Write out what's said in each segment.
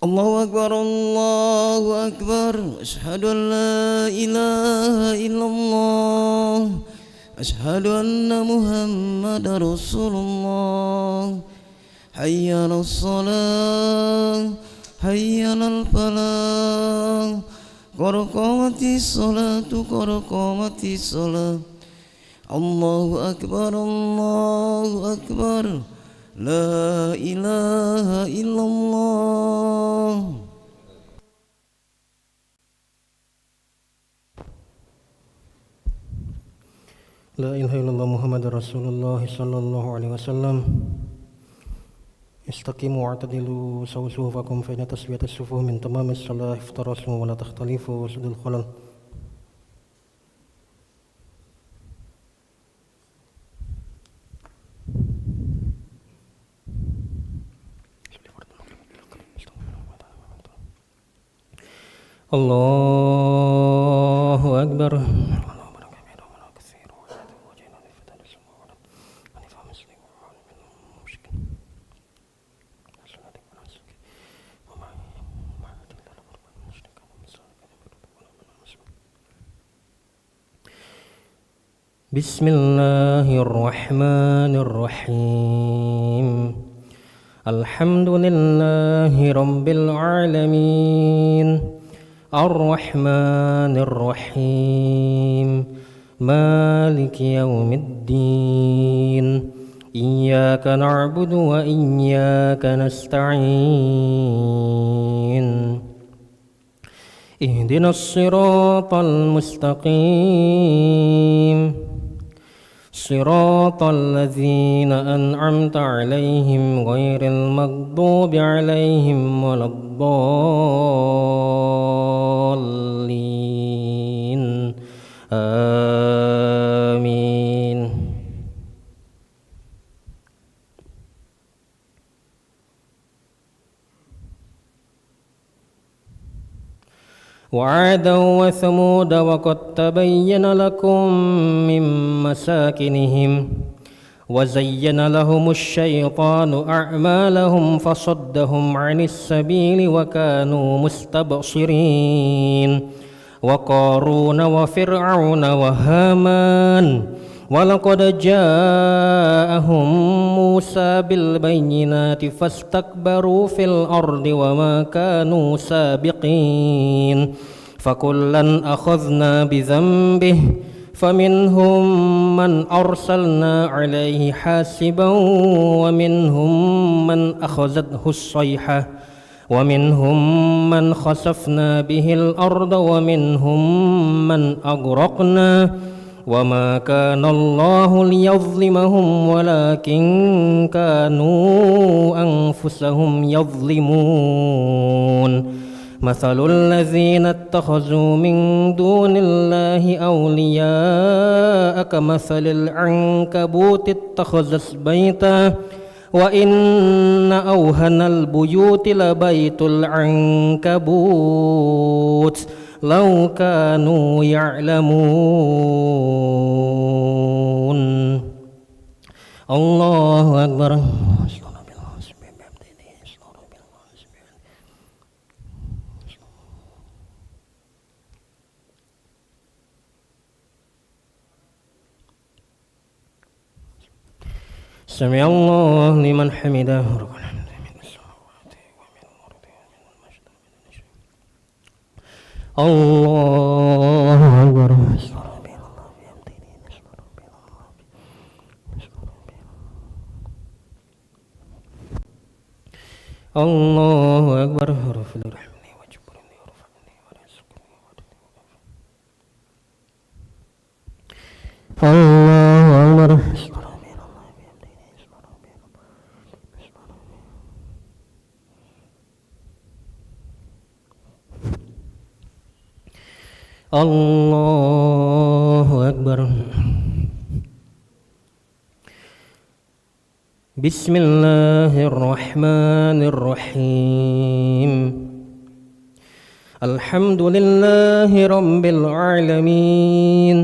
الله أكبر الله أكبر أشهد أن لا إله إلا الله أشهد أن محمد رسول الله حي على الصلاة حي على الفلاح قد قامت الصلاة قد قامت الصلاة الله أكبر الله أكبر لا إله إلا الله. لا إله إلا الله محمد رسول الله صلى الله عليه وسلم. استقيموا واعتدلوا سووا صفوفكم فإن تسوية الصفوف من تمام الصلاة افترسوا ولا تختلفوا وسد الخلل. الله أكبر. بسم الله الرحمن الرحيم. الحمد لله رب العالمين الرحمن الرحيم مالك يوم الدين إياك نعبد وإياك نستعين اهدنا الصراط المستقيم صراط الذين أنعمت عليهم غير المغضوب عليهم ولا الضالين آمين. وعادا وثمود وقد تبين لكم من مساكنهم وزين لهم الشيطان أعمالهم فصدهم عن السبيل وكانوا مستبصرين وقارون وفرعون وهامان ولقد جاءهم موسى بالبينات فاستكبروا في الأرض وما كانوا سابقين فكلا أخذنا بذنبه فمنهم من أرسلنا عليه حاسبا ومنهم من أخذته الصيحة ومنهم من خسفنا به الأرض ومنهم من أغرقنا وما كان الله ليظلمهم ولكن كانوا أنفسهم يظلمون مثل الذين اتخذوا من دون الله أولياء كمثل العنكبوت اتخذت بيتا وإن أوهن البيوت لبيت العنكبوت لو كانوا يعلمون. الله أكبر. سمع الله لمن حمده. الله أكبر. الله أكبر. الله أكبر. الله أكبر. بسم الله الرحمن الرحيم. الحمد لله رب العالمين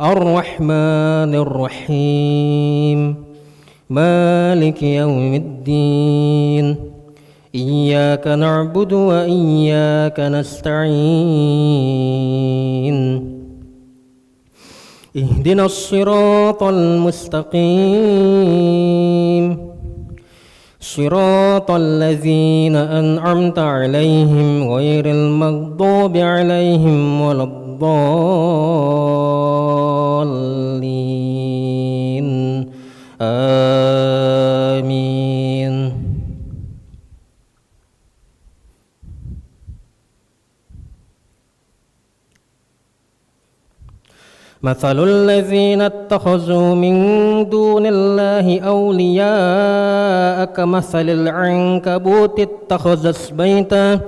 الرحمن الرحيم مالك يوم الدين إياك نعبد وإياك نستعين اهدنا الصراط المستقيم صراط الذين أنعمت عليهم غير المغضوب عليهم ولا الضالين آمين. مثل الذين اتخذوا من دون الله أولياء كمثل العنكبوت اتخذت بيتا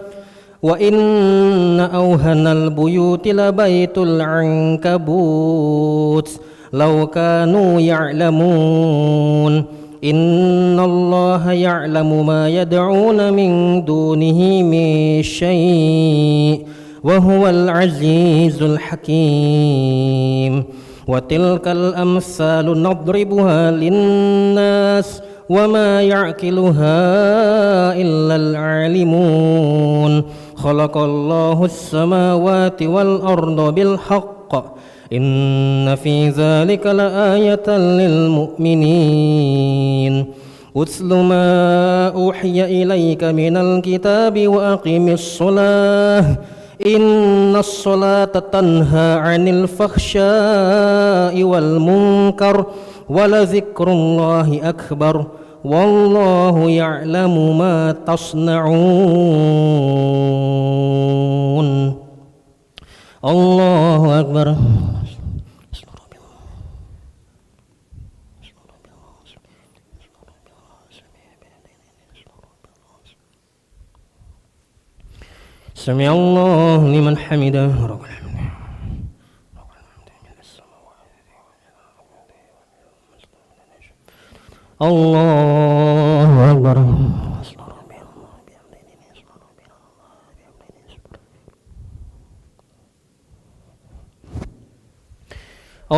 وإن أوهن البيوت لبيت العنكبوت لو كانوا يعلمون إن الله يعلم ما يدعون من دونه من شيء وهو العزيز الحكيم. وتلك الأمثال نضربها للناس وما يعقلها إلا العالمون. خلق الله السماوات والأرض بالحق إن في ذلك لآية للمؤمنين. أتل ما أوحي إليك من الكتاب وأقم الصلاة إن الصلاة تنهى عن الفحشاء والمنكر ولذكر الله أكبر والله يعلم ما تصنعون. الله أكبر. سمع الله لمن حمده. الله أكبر.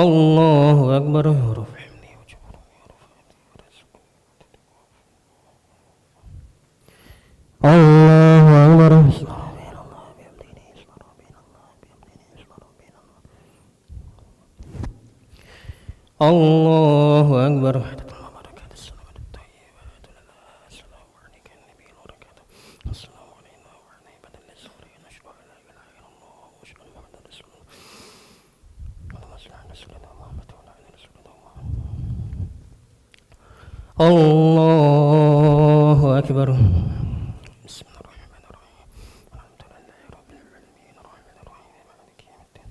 الله أكبر. الله أكبر. الله أكبر. الله أكبر. بسم الله الرحمن الرحيم. الحمد لله رب العالمين الرحمن الرحيم مالك يوم الدين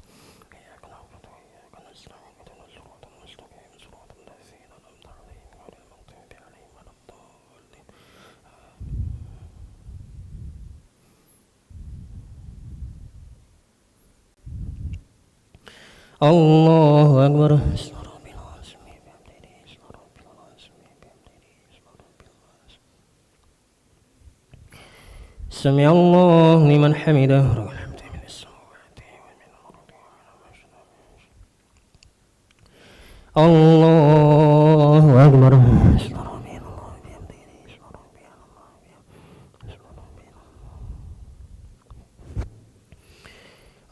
إياك نعبد وإياك نستعين اهدنا الصراط المستقيم صراط الذين أنعمت عليهم غير المغضوب عليهم ولا الضالين. الله أكبر. سمع الله لمن حمده. الله أكبر.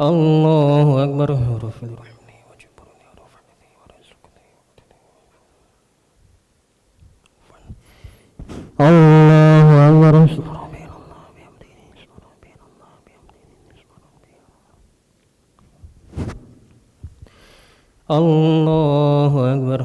الله أكبر. الله أكبر. الله أكبر.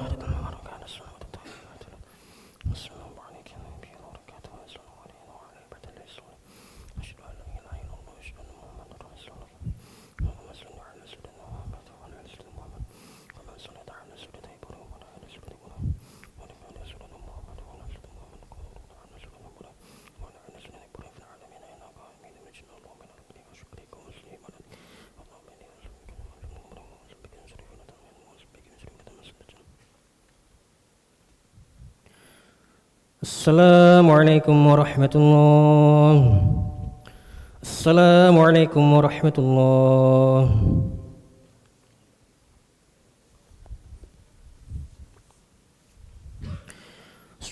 Assalamualaikum warahmatullahi. Assalamualaikum warahmatullahi.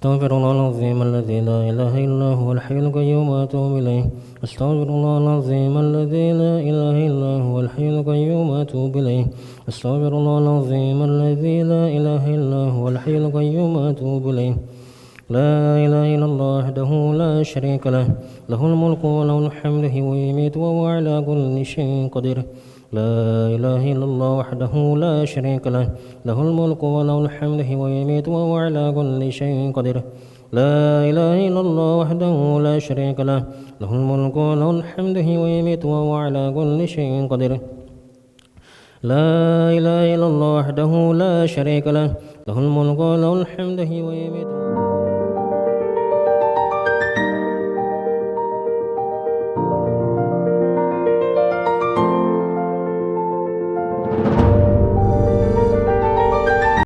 أستغفر الله العظيم الذي لا إله إلا هو الحي القيوم وأتوب إليه أستغفر الله العظيم الذي لا إله إلا هو الحي القيوم وأتوب إليه أستغفر الله العظيم الذي لا إله إلا هو الحي القيوم وأتوب إليه لا إله إلا الله وحده لا شريك له له الملك وله الحمد ويميت وهو على كل شيء قدير لا إله إلا الله وحده لا شريك له له الملك وله الحمد ويميت وهو على كل شيء قدير لا إله إلا الله وحده لا شريك له له الملك وله الحمد ويميت وهو على كل شيء قدير لا إله إلا الله وحده لا شريك له له الملك وله الحمد ويميت